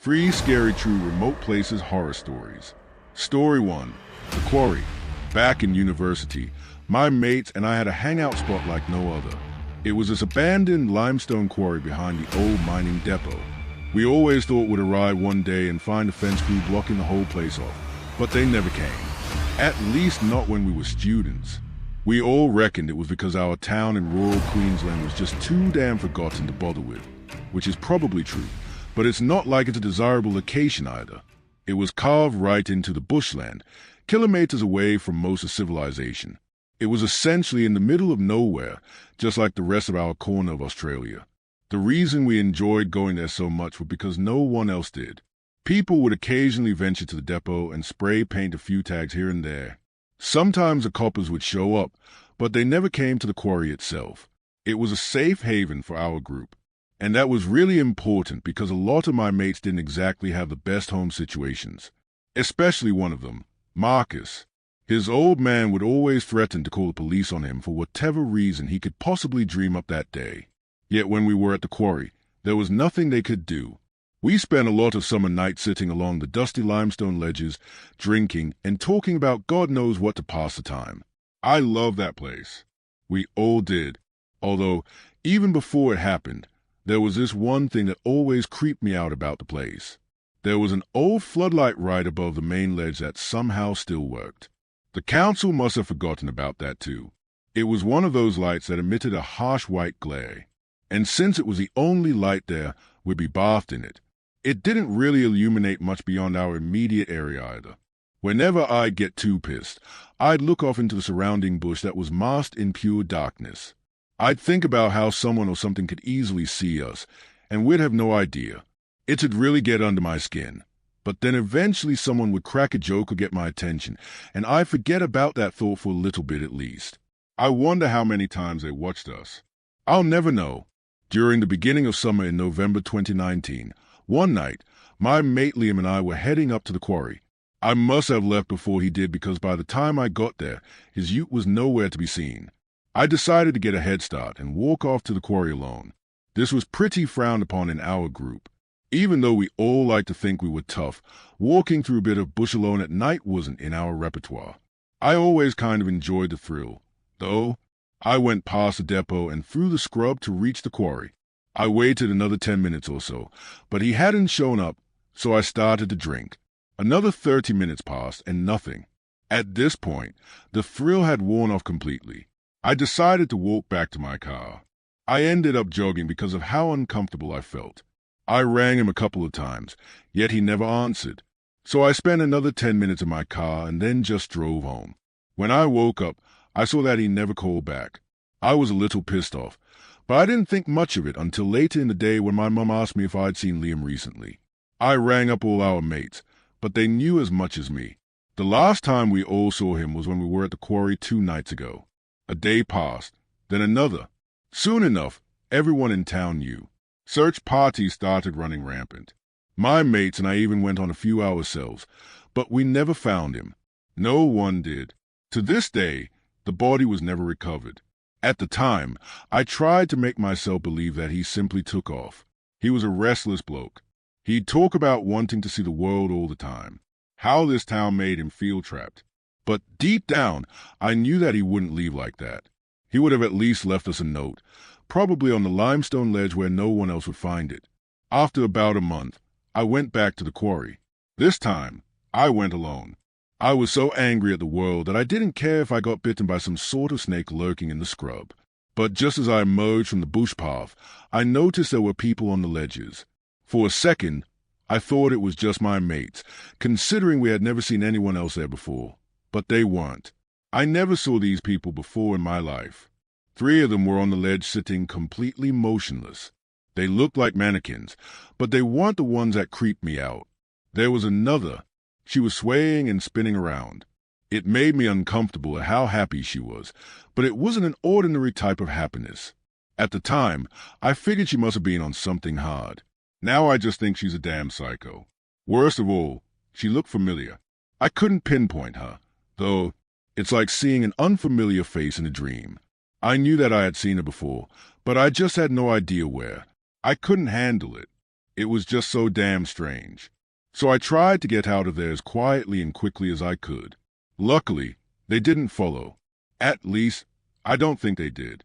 Free, scary, true, remote places horror stories. Story 1. The Quarry. Back in university, my mates and I had a hangout spot like no other. It was this abandoned limestone quarry behind the old mining depot. We always thought we'd arrive one day and find a fence crew blocking the whole place off, but they never came. At least not when we were students. We all reckoned it was because our town in rural Queensland was just too damn forgotten to bother with, which is probably true. But it's not like it's a desirable location either. It was carved right into the bushland, kilometers away from most of civilization. It was essentially in the middle of nowhere, just like the rest of our corner of Australia. The reason we enjoyed going there so much was because no one else did. People would occasionally venture to the depot and spray paint a few tags here and there. Sometimes the coppers would show up, but they never came to the quarry itself. It was a safe haven for our group. And that was really important because a lot of my mates didn't exactly have the best home situations. Especially one of them, Marcus. His old man would always threaten to call the police on him for whatever reason he could possibly dream up that day. Yet when we were at the quarry, there was nothing they could do. We spent a lot of summer nights sitting along the dusty limestone ledges, drinking and talking about God knows what to pass the time. I loved that place. We all did. Although, even before it happened, there was this one thing that always creeped me out about the place. There was an old floodlight right above the main ledge that somehow still worked. The council must have forgotten about that too. It was one of those lights that emitted a harsh white glare. And since it was the only light there, we'd be bathed in it. It didn't really illuminate much beyond our immediate area either. Whenever I'd get too pissed, I'd look off into the surrounding bush that was masked in pure darkness. I'd think about how someone or something could easily see us, and we'd have no idea. It'd really get under my skin. But then eventually someone would crack a joke or get my attention, and I'd forget about that thought for a little bit at least. I wonder how many times they watched us. I'll never know. During the beginning of summer in November 2019, one night, my mate Liam and I were heading up to the quarry. I must have left before he did because by the time I got there, his ute was nowhere to be seen. I decided to get a head start and walk off to the quarry alone. This was pretty frowned upon in our group. Even though we all like to think we were tough, walking through a bit of bush alone at night wasn't in our repertoire. I always kind of enjoyed the thrill. Though, I went past the depot and through the scrub to reach the quarry. I waited another 10 minutes or so, but he hadn't shown up, so I started to drink. Another 30 minutes passed and nothing. At this point, the thrill had worn off completely. I decided to walk back to my car. I ended up jogging because of how uncomfortable I felt. I rang him a couple of times, yet he never answered. So I spent another 10 minutes in my car and then just drove home. When I woke up, I saw that he never called back. I was a little pissed off, but I didn't think much of it until later in the day when my mum asked me if I'd seen Liam recently. I rang up all our mates, but they knew as much as me. The last time we all saw him was when we were at the quarry 2 nights ago. A day passed, then another. Soon enough, everyone in town knew. Search parties started running rampant. My mates and I even went on a few ourselves, but we never found him. No one did. To this day, the body was never recovered. At the time, I tried to make myself believe that he simply took off. He was a restless bloke. He'd talk about wanting to see the world all the time. How this town made him feel trapped. But deep down, I knew that he wouldn't leave like that. He would have at least left us a note, probably on the limestone ledge where no one else would find it. After about a month, I went back to the quarry. This time, I went alone. I was so angry at the world that I didn't care if I got bitten by some sort of snake lurking in the scrub. But just as I emerged from the bush path, I noticed there were people on the ledges. For a second, I thought it was just my mates, considering we had never seen anyone else there before. But they weren't. I never saw these people before in my life. 3 of them were on the ledge sitting completely motionless. They looked like mannequins, but they weren't the ones that creeped me out. There was another. She was swaying and spinning around. It made me uncomfortable at how happy she was, but it wasn't an ordinary type of happiness. At the time, I figured she must have been on something hard. Now I just think she's a damn psycho. Worst of all, she looked familiar. I couldn't pinpoint her, though it's like seeing an unfamiliar face in a dream. I knew that I had seen her before, but I just had no idea where. I couldn't handle it. It was just so damn strange. So I tried to get out of there as quietly and quickly as I could. Luckily, they didn't follow. At least, I don't think they did.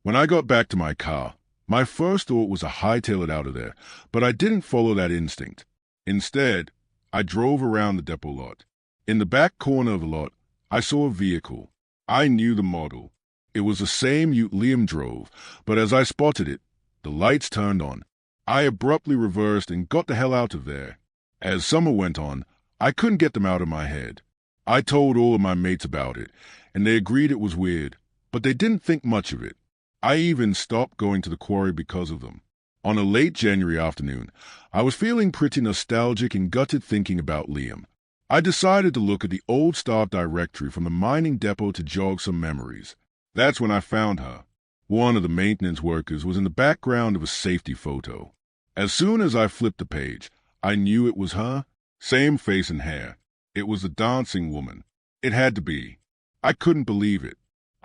When I got back to my car, my first thought was to hightail it out of there, but I didn't follow that instinct. Instead, I drove around the depot lot. In the back corner of the lot, I saw a vehicle. I knew the model. It was the same Ute Liam drove, but as I spotted it, the lights turned on. I abruptly reversed and got the hell out of there. As summer went on, I couldn't get them out of my head. I told all of my mates about it, and they agreed it was weird, but they didn't think much of it. I even stopped going to the quarry because of them. On a late January afternoon, I was feeling pretty nostalgic and gutted thinking about Liam. I decided to look at the old staff directory from the mining depot to jog some memories. That's when I found her. One of the maintenance workers was in the background of a safety photo. As soon as I flipped the page, I knew it was her. Same face and hair. It was the dancing woman. It had to be. I couldn't believe it.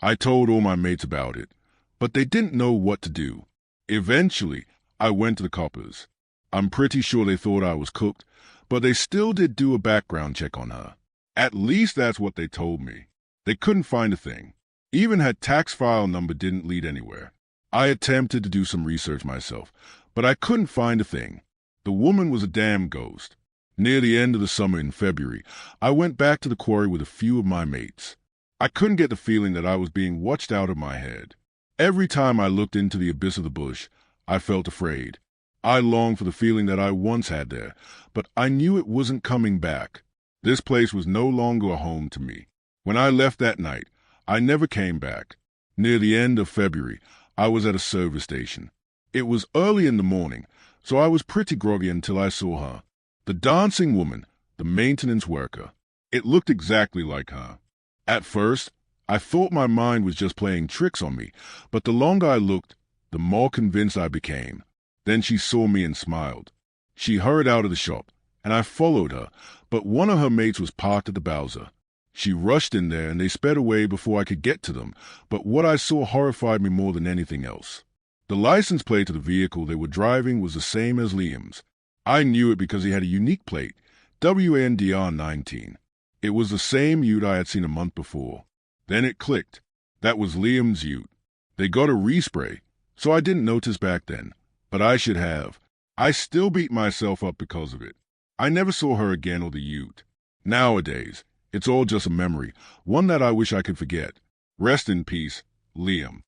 I told all my mates about it, but they didn't know what to do. Eventually, I went to the coppers. I'm pretty sure they thought I was cooked, but they still did do a background check on her. At least that's what they told me. They couldn't find a thing. Even her tax file number didn't lead anywhere. I attempted to do some research myself, but I couldn't find a thing. The woman was a damn ghost. Near the end of the summer in February, I went back to the quarry with a few of my mates. I couldn't get the feeling that I was being watched out of my head. Every time I looked into the abyss of the bush, I felt afraid. I longed for the feeling that I once had there, but I knew it wasn't coming back. This place was no longer a home to me. When I left that night, I never came back. Near the end of February, I was at a service station. It was early in the morning, so I was pretty groggy until I saw her. The dancing woman, the maintenance worker. It looked exactly like her. At first, I thought my mind was just playing tricks on me, but the longer I looked, the more convinced I became. Then she saw me and smiled. She hurried out of the shop, and I followed her, but one of her mates was parked at the Bowser. She rushed in there, and they sped away before I could get to them, but what I saw horrified me more than anything else. The license plate of the vehicle they were driving was the same as Liam's. I knew it because he had a unique plate, WNDR 19. It was the same Ute I had seen a month before. Then it clicked. That was Liam's Ute. They got a respray, so I didn't notice back then, but I should have. I still beat myself up because of it. I never saw her again or the Ute. Nowadays, it's all just a memory, one that I wish I could forget. Rest in peace, Liam.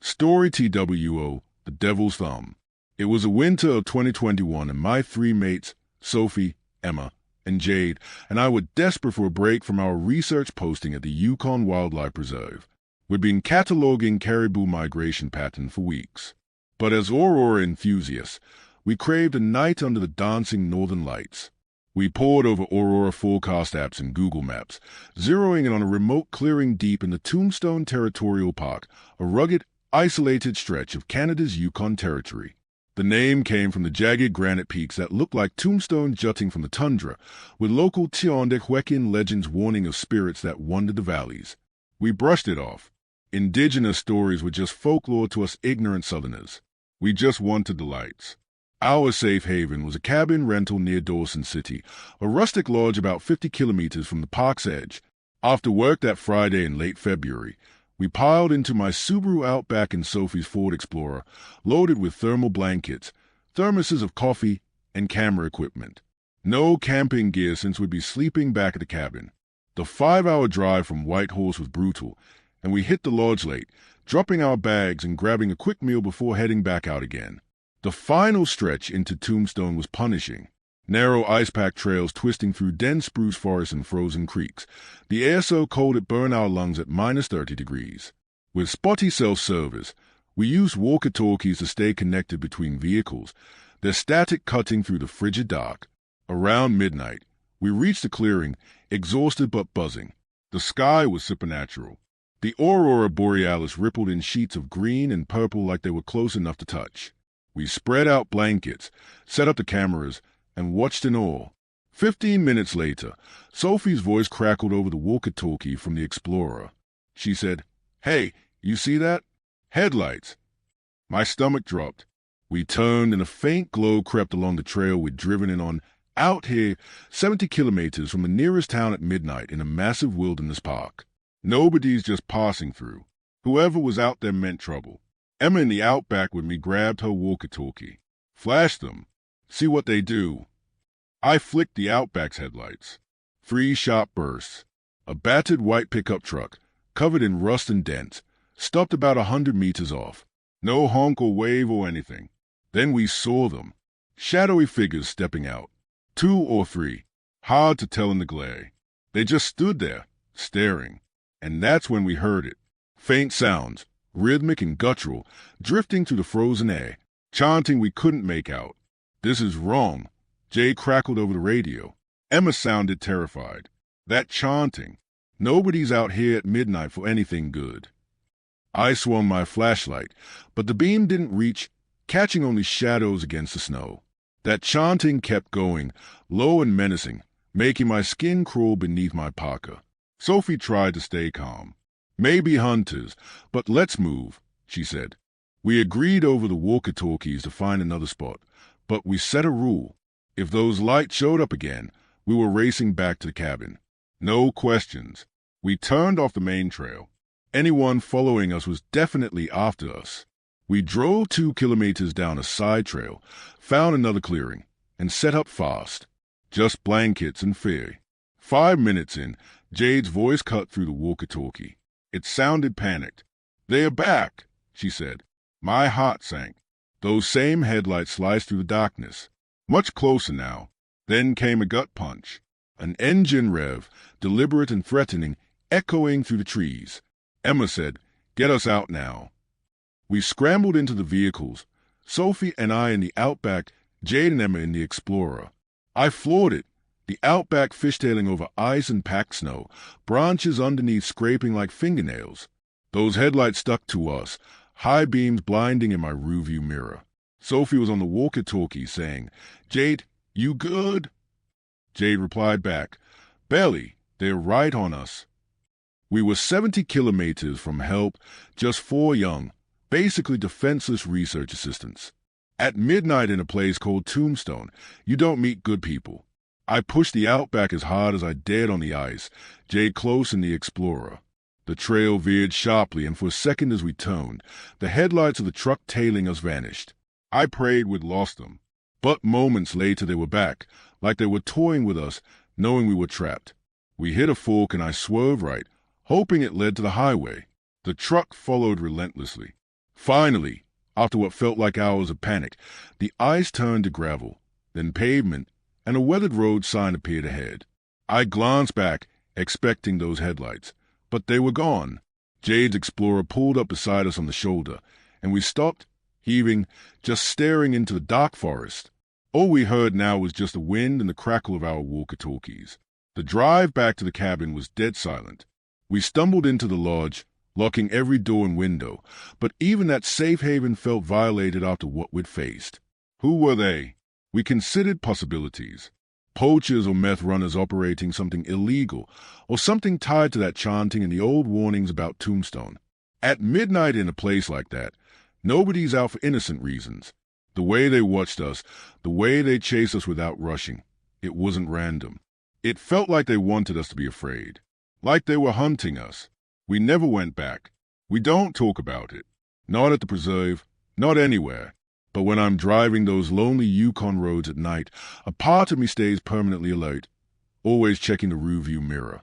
Story TWO, The Devil's Thumb. It was a winter of 2021, and my three mates, Sophie, Emma, and Jade, and I were desperate for a break from our research posting at the Yukon Wildlife Preserve. We'd been cataloging caribou migration patterns for weeks. But as Aurora enthusiasts, we craved a night under the dancing northern lights. We pored over Aurora forecast apps and Google Maps, zeroing in on a remote clearing deep in the Tombstone Territorial Park, a rugged, isolated stretch of Canada's Yukon Territory. The name came from the jagged granite peaks that looked like tombstones jutting from the tundra, with local Tiondekwekin legends warning of spirits that wandered the valleys. We brushed it off. Indigenous stories were just folklore to us ignorant Southerners. We just wanted the lights. Our safe haven was a cabin rental near Dawson City, a rustic lodge about 50 kilometers from the park's edge. After work that Friday in late February, we piled into my Subaru Outback and Sophie's Ford Explorer, loaded with thermal blankets, thermoses of coffee, and camera equipment. No camping gear since we'd be sleeping back at the cabin. The 5-hour drive from Whitehorse was brutal, and we hit the lodge late, dropping our bags and grabbing a quick meal before heading back out again. The final stretch into Tombstone was punishing. Narrow ice-packed trails twisting through dense spruce forests and frozen creeks. The air so cold it burned our lungs at minus 30 degrees. With spotty self-service, we used walkie-talkies to stay connected between vehicles, their static cutting through the frigid dark. Around midnight, we reached the clearing, exhausted but buzzing. The sky was supernatural. The aurora borealis rippled in sheets of green and purple like they were close enough to touch. We spread out blankets, set up the cameras, and watched in awe. 15 minutes later, Sophie's voice crackled over the walkie-talkie from the Explorer. She said, "Hey, you see that? Headlights." My stomach dropped. We turned and a faint glow crept along the trail we'd driven in on, out here 70 kilometers from the nearest town at midnight in a massive wilderness park. Nobody's just passing through. Whoever was out there meant trouble. Emma in the outback with me grabbed her walkie-talkie. Flashed them. See what they do. I flicked the outback's headlights. 3 sharp bursts. A battered white pickup truck, covered in rust and dents, stopped about 100 meters off. No honk or wave or anything. Then we saw them. Shadowy figures stepping out. 2 or 3. Hard to tell in the glare. They just stood there, staring. And that's when we heard it. Faint sounds, rhythmic and guttural, drifting through the frozen air, chanting we couldn't make out. This is wrong. Jay crackled over the radio. Emma sounded terrified. That chanting. Nobody's out here at midnight for anything good. I swung my flashlight, but the beam didn't reach, catching only shadows against the snow. That chanting kept going, low and menacing, making my skin crawl beneath my parka. Sophie tried to stay calm. Maybe hunters, but let's move, she said. We agreed over the walkie-talkies to find another spot, but we set a rule. If those lights showed up again, we were racing back to the cabin. No questions. We turned off the main trail. Anyone following us was definitely after us. We drove 2 kilometers down a side trail, found another clearing, and set up fast. Just blankets and fear. 5 minutes in, Jade's voice cut through the walkie-talkie. It sounded panicked. "They're back," she said. My heart sank. Those same headlights sliced through the darkness. Much closer now. Then came a gut punch. An engine rev, deliberate and threatening, echoing through the trees. Emma said, "Get us out now." We scrambled into the vehicles, Sophie and I in the Outback, Jade and Emma in the Explorer. I floored it, the Outback fishtailing over ice and packed snow, branches underneath scraping like fingernails. Those headlights stuck to us, high beams blinding in my rearview mirror. Sophie was on the walkie-talkie saying, "Jade, you good?" Jade replied back, "Barely, they're right on us." We were 70 kilometers from help, just 4 young, basically defenseless research assistants. At midnight in a place called Tombstone, you don't meet good people. I pushed the Outback as hard as I dared on the ice, Jade close in the Explorer. The trail veered sharply, and for a second as we turned, the headlights of the truck tailing us vanished. I prayed we'd lost them. But moments later they were back, like they were toying with us, knowing we were trapped. We hit a fork and I swerved right, hoping it led to the highway. The truck followed relentlessly. Finally, after what felt like hours of panic, the ice turned to gravel, then pavement, and a weathered road sign appeared ahead. I glanced back, expecting those headlights, but they were gone. Jade's Explorer pulled up beside us on the shoulder, and we stopped, heaving, just staring into the dark forest. All we heard now was just the wind and the crackle of our walkie-talkies. The drive back to the cabin was dead silent. We stumbled into the lodge, locking every door and window, but even that safe haven felt violated after what we'd faced. Who were they? We considered possibilities. Poachers or meth runners operating something illegal, or something tied to that chanting and the old warnings about Tombstone. At midnight in a place like that, nobody's out for innocent reasons. The way they watched us, the way they chased us without rushing, it wasn't random. It felt like they wanted us to be afraid. Like they were hunting us. We never went back. We don't talk about it. Not at the preserve, not anywhere. But when I'm driving those lonely Yukon roads at night, a part of me stays permanently alert, always checking the rearview mirror.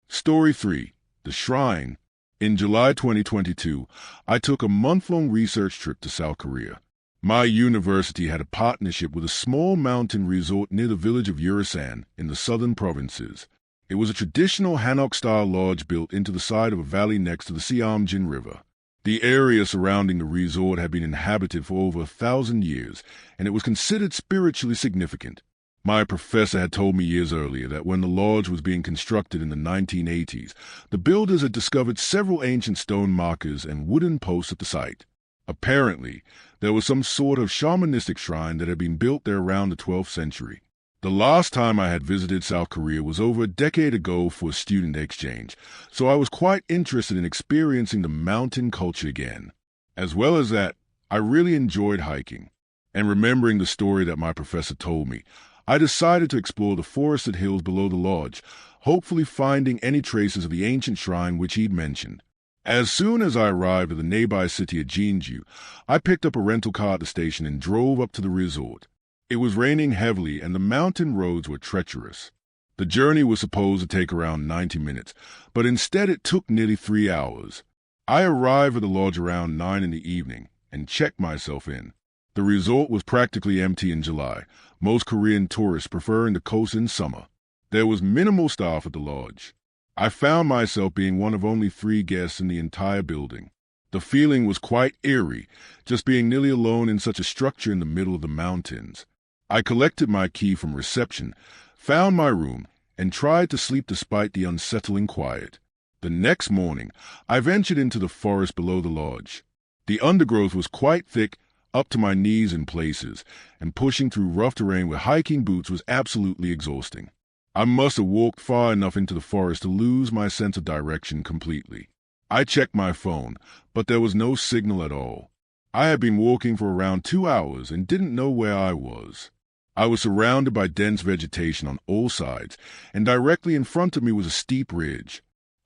Story 3. The Shrine. In July 2022, I took a month-long research trip to South Korea. My university had a partnership with a small mountain resort near the village of Urasan in the southern provinces. It was a traditional Hanok-style lodge built into the side of a valley next to the Siamjin River. The area surrounding the resort had been inhabited for over 1,000 years, and it was considered spiritually significant. My professor had told me years earlier that when the lodge was being constructed in the 1980s, the builders had discovered several ancient stone markers and wooden posts at the site. Apparently, there was some sort of shamanistic shrine that had been built there around the 12th century. The last time I had visited South Korea was over a decade ago for a student exchange, so I was quite interested in experiencing the mountain culture again. As well as that, I really enjoyed hiking, and remembering the story that my professor told me, I decided to explore the forested hills below the lodge, hopefully finding any traces of the ancient shrine which he'd mentioned. As soon as I arrived at the nearby city of Jinju, I picked up a rental car at the station and drove up to the resort. It was raining heavily and the mountain roads were treacherous. The journey was supposed to take around 90 minutes, but instead it took nearly 3 hours. I arrived at the lodge around 9 in the evening and checked myself in. The resort was practically empty in July, most Korean tourists preferring the coast in summer. There was minimal staff at the lodge. I found myself being one of only 3 guests in the entire building. The feeling was quite eerie, just being nearly alone in such a structure in the middle of the mountains. I collected my key from reception, found my room, and tried to sleep despite the unsettling quiet. The next morning, I ventured into the forest below the lodge. The undergrowth was quite thick, up to my knees in places, and pushing through rough terrain with hiking boots was absolutely exhausting. I must have walked far enough into the forest to lose my sense of direction completely. I checked my phone, but there was no signal at all. I had been walking for around 2 hours and didn't know where I was. I was surrounded by dense vegetation on all sides, and directly in front of me was a steep ridge.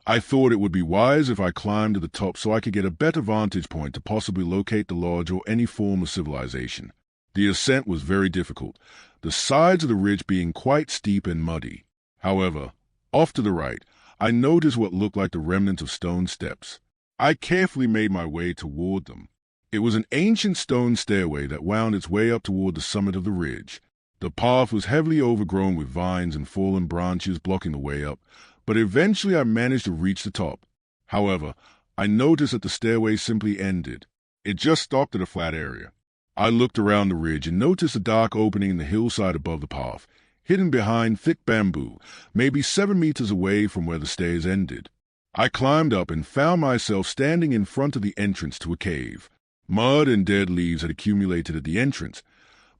I thought it would be wise if I climbed to the top so I could get a better vantage point to possibly locate the lodge or any form of civilization. The ascent was very difficult, the sides of the ridge being quite steep and muddy. However, off to the right, I noticed what looked like the remnants of stone steps. I carefully made my way toward them. It was an ancient stone stairway that wound its way up toward the summit of the ridge. The path was heavily overgrown with vines and fallen branches blocking the way up, but eventually I managed to reach the top. However, I noticed that the stairway simply ended. It just stopped at a flat area. I looked around the ridge and noticed a dark opening in the hillside above the path, hidden behind thick bamboo, maybe 7 meters away from where the stairs ended. I climbed up and found myself standing in front of the entrance to a cave. Mud and dead leaves had accumulated at the entrance,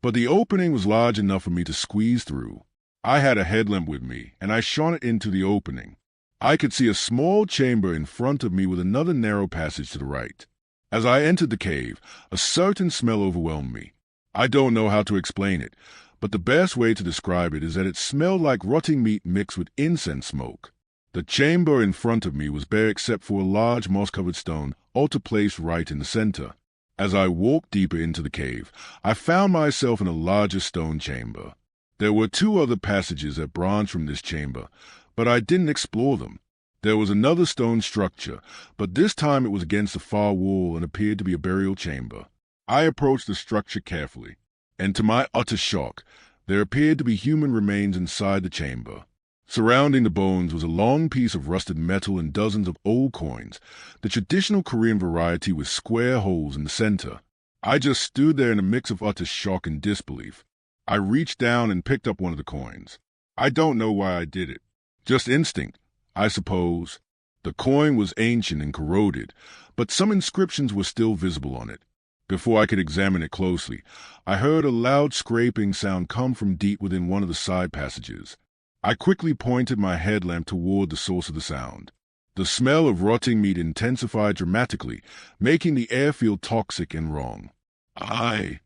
but the opening was large enough for me to squeeze through. I had a headlamp with me, and I shone it into the opening. I could see a small chamber in front of me with another narrow passage to the right. As I entered the cave, a certain smell overwhelmed me. I don't know how to explain it, but the best way to describe it is that it smelled like rotting meat mixed with incense smoke. The chamber in front of me was bare except for a large moss-covered stone, altar placed right in the center. As I walked deeper into the cave, I found myself in a larger stone chamber. There were 2 other passages that branched from this chamber, but I didn't explore them. There was another stone structure, but this time it was against the far wall and appeared to be a burial chamber. I approached the structure carefully, and to my utter shock, there appeared to be human remains inside the chamber. Surrounding the bones was a long piece of rusted metal and dozens of old coins, the traditional Korean variety with square holes in the center. I just stood there in a mix of utter shock and disbelief. I reached down and picked up one of the coins. I don't know why I did it. Just instinct, I suppose. The coin was ancient and corroded, but some inscriptions were still visible on it. Before I could examine it closely, I heard a loud scraping sound come from deep within one of the side passages. I quickly pointed my headlamp toward the source of the sound. The smell of rotting meat intensified dramatically, making the air feel toxic and wrong. I,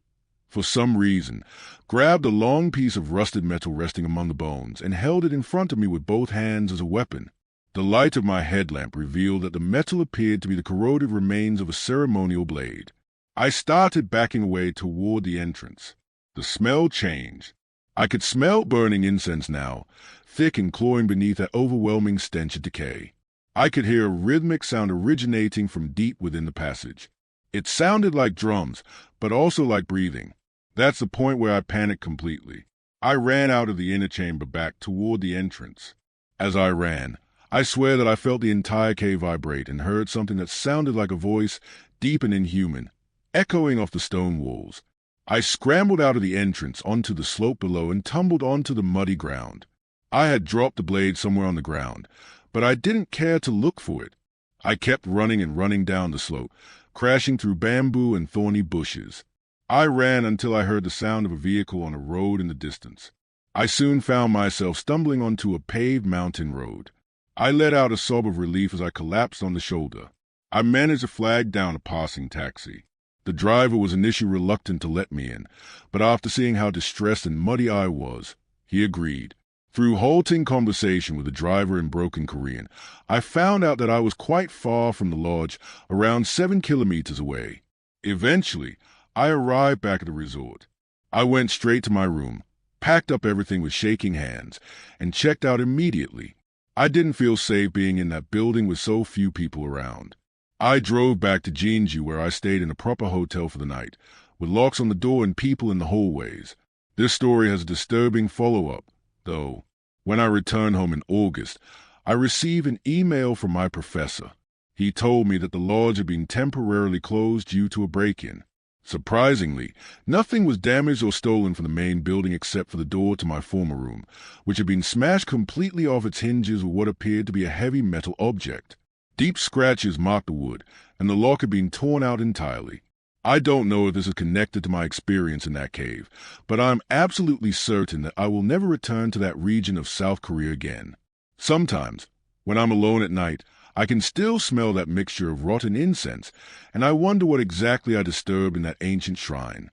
for some reason, grabbed a long piece of rusted metal resting among the bones and held it in front of me with both hands as a weapon. The light of my headlamp revealed that the metal appeared to be the corroded remains of a ceremonial blade. I started backing away toward the entrance. The smell changed. I could smell burning incense now, thick and cloying beneath that overwhelming stench of decay. I could hear a rhythmic sound originating from deep within the passage. It sounded like drums, but also like breathing. That's the point where I panicked completely. I ran out of the inner chamber back toward the entrance. As I ran, I swear that I felt the entire cave vibrate and heard something that sounded like a voice, deep and inhuman, echoing off the stone walls. I scrambled out of the entrance onto the slope below and tumbled onto the muddy ground. I had dropped the blade somewhere on the ground, but I didn't care to look for it. I kept running and running down the slope, crashing through bamboo and thorny bushes. I ran until I heard the sound of a vehicle on a road in the distance. I soon found myself stumbling onto a paved mountain road. I let out a sob of relief as I collapsed on the shoulder. I managed to flag down a passing taxi. The driver was initially reluctant to let me in, but after seeing how distressed and muddy I was, he agreed. Through halting conversation with the driver in broken Korean, I found out that I was quite far from the lodge, around 7 kilometers away. Eventually, I arrived back at the resort. I went straight to my room, packed up everything with shaking hands, and checked out immediately. I didn't feel safe being in that building with so few people around. I drove back to Jeonju, where I stayed in a proper hotel for the night, with locks on the door and people in the hallways. This story has a disturbing follow-up, though. When I returned home in August, I received an email from my professor. He told me that the lodge had been temporarily closed due to a break-in. Surprisingly, nothing was damaged or stolen from the main building except for the door to my former room, which had been smashed completely off its hinges with what appeared to be a heavy metal object. Deep scratches marked the wood, and the lock had been torn out entirely. I don't know if this is connected to my experience in that cave, but I'm absolutely certain that I will never return to that region of South Korea again. Sometimes, when I'm alone at night, I can still smell that mixture of rotten incense, and I wonder what exactly I disturbed in that ancient shrine.